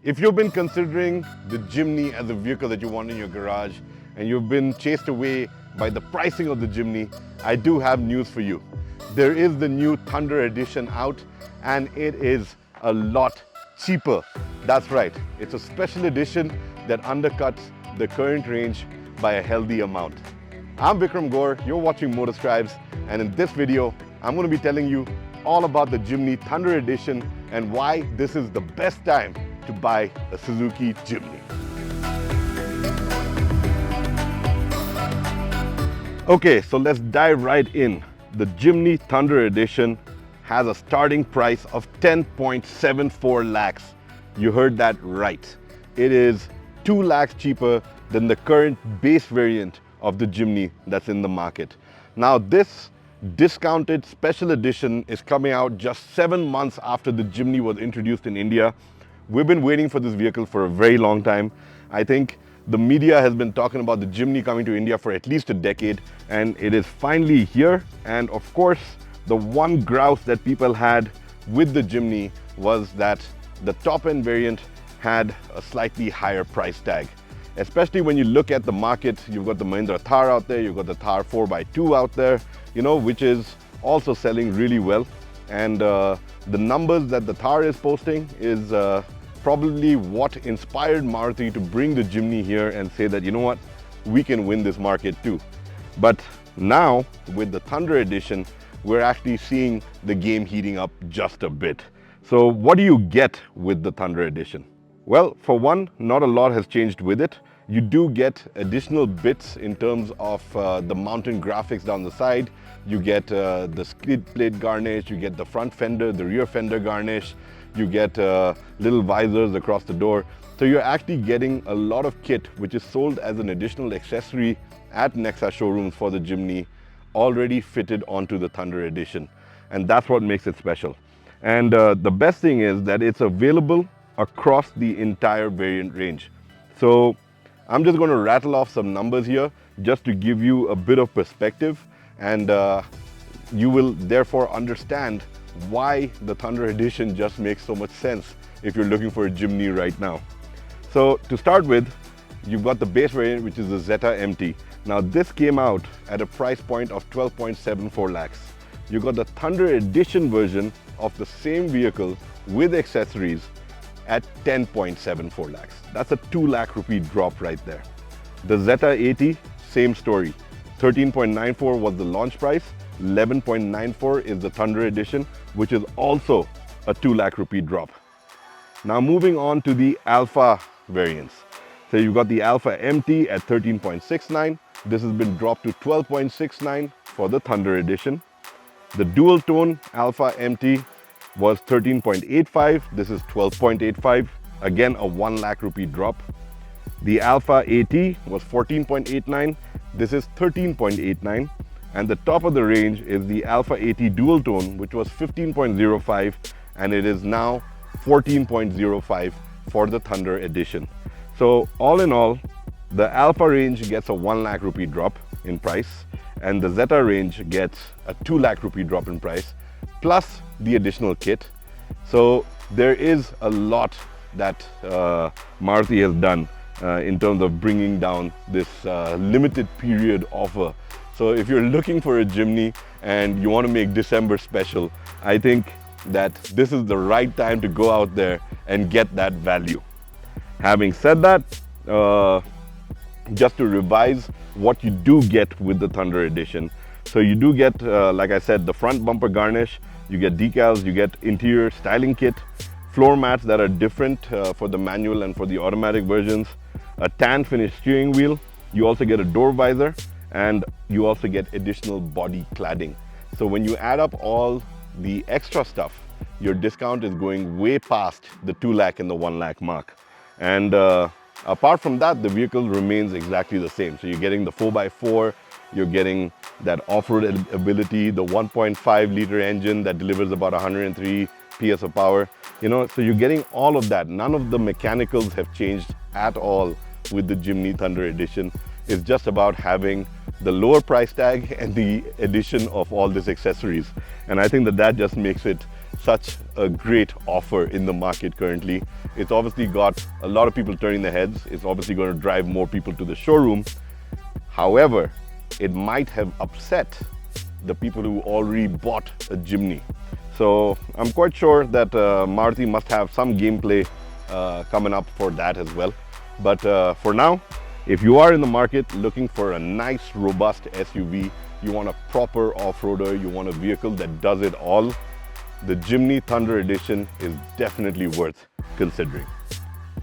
If you've been considering the Jimny as a vehicle that you want in your garage and you've been chased away by the pricing of the Jimny, I do have news for you. There is the new Thunder Edition out and it is a lot cheaper. That's right, it's a special edition that undercuts the current range by a healthy amount. I'm Vikram Gore, you're watching MOTORSCRIBES, and in this video, I'm going to be telling you all about the Jimny Thunder Edition and why this is the best time to buy a Suzuki Jimny. Okay, so let's dive right in. The Jimny Thunder Edition has a starting price of 10.74 lakhs. You heard that right. It is 2 lakhs cheaper than the current base variant of the Jimny that's in the market. Now this discounted special edition is coming out just 7 months after the Jimny was introduced in India. We've been waiting for this vehicle for a very long time. I think the media has been talking about the Jimny coming to India for at least a decade, and it is finally here. And of course, the one grouse that people had with the Jimny was that the top-end variant had a slightly higher price tag. Especially when you look at the market, you've got the Mahindra Thar out there, you've got the Thar 4x2 out there, which is also selling really well. And the numbers that the Thar is posting is probably what inspired Maruti to bring the Jimny here and say that, you know what, we can win this market too. But now with the Thunder Edition, we're actually seeing the game heating up just a bit. So what do you get with the Thunder Edition? Well, for one, not a lot has changed with it. You do get additional bits in terms of the mountain graphics down the side. You get the skid plate garnish, you get the front fender, the rear fender garnish, you get little visors across the door. So you're actually getting a lot of kit which is sold as an additional accessory at Nexa showrooms for the Jimny, already fitted onto the Thunder Edition. And that's what makes it special. And the best thing is that it's available across the entire variant range. So I'm just going to rattle off some numbers here just to give you a bit of perspective, and you will therefore understand why the Thunder Edition just makes so much sense if you're looking for a Jimny right now. So to start with, you've got the base variant, which is the Zeta MT. Now this came out at a price point of 12.74 lakhs. You got the Thunder Edition version of the same vehicle with accessories at 10.74 lakhs. That's a 2 lakh rupee drop right there. The Zeta 80, same story. 13.94 was the launch price. 11.94 is the Thunder Edition, which is also a 2 lakh rupee drop. Now moving on to the Alpha variants. So you've got the Alpha MT at 13.69. This has been dropped to 12.69 for the Thunder Edition. The dual tone Alpha MT was 13.85. This is 12.85. Again, a 1 lakh rupee drop. The Alpha AT was 14.89. This is 13.89. And the top of the range is the Alpha AT dual tone, which was 15.05, and it is now 14.05 for the Thunder Edition. So all in all, the Alpha range gets a 1 lakh rupee drop in price, and the Zeta range gets a 2 lakh rupee drop in price, plus the additional kit. So there is a lot that Maruti has done in terms of bringing down this limited period offer. So if you're looking for a Jimny and you want to make December special, I think that this is the right time to go out there and get that value. Having said that, just to revise what you do get with the Thunder Edition. So you do get, like I said, the front bumper garnish, you get decals, you get interior styling kit, floor mats that are different for the manual and for the automatic versions, a tan finish steering wheel, you also get a door visor, and you also get additional body cladding. So when you add up all the extra stuff, your discount is going way past the 2 lakh and the 1 lakh mark. And apart from that, the vehicle remains exactly the same. So you're getting the 4x4, you're getting that off-road ability, the 1.5 liter engine that delivers about 103 PS of power. So you're getting all of that. None of the mechanicals have changed at all with the Jimny Thunder Edition. It's just about having the lower price tag and the addition of all these accessories. And I think that just makes it such a great offer in the market currently. It's obviously got a lot of people turning their heads. It's obviously going to drive more people to the showroom. However, it might have upset the people who already bought a Jimny. So I'm quite sure that Maruti must have some gameplay coming up for that as well. But for now, if you are in the market looking for a nice, robust SUV, you want a proper off-roader, you want a vehicle that does it all, the Jimny Thunder Edition is definitely worth considering.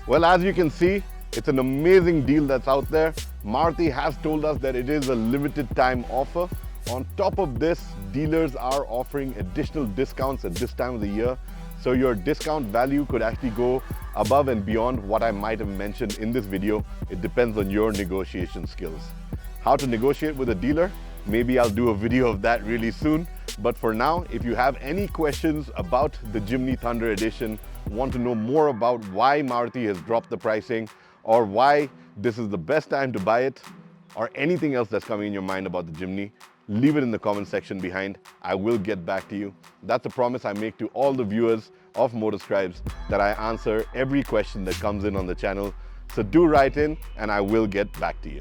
Well, as you can see, it's an amazing deal that's out there. Maruti has told us that it is a limited time offer. On top of this, dealers are offering additional discounts at this time of the year. So your discount value could actually go above and beyond what I might have mentioned in this video. It depends on your negotiation skills. How to negotiate with a dealer? Maybe I'll do a video of that really soon. But for now, if you have any questions about the Jimny Thunder Edition, want to know more about why Maruti has dropped the pricing, or why this is the best time to buy it, or anything else that's coming in your mind about the Jimny, leave it in the comment section behind. I will get back to you. That's a promise I make to all the viewers of MOTORSCRIBES, that I answer every question that comes in on the channel. So do write in and I will get back to you.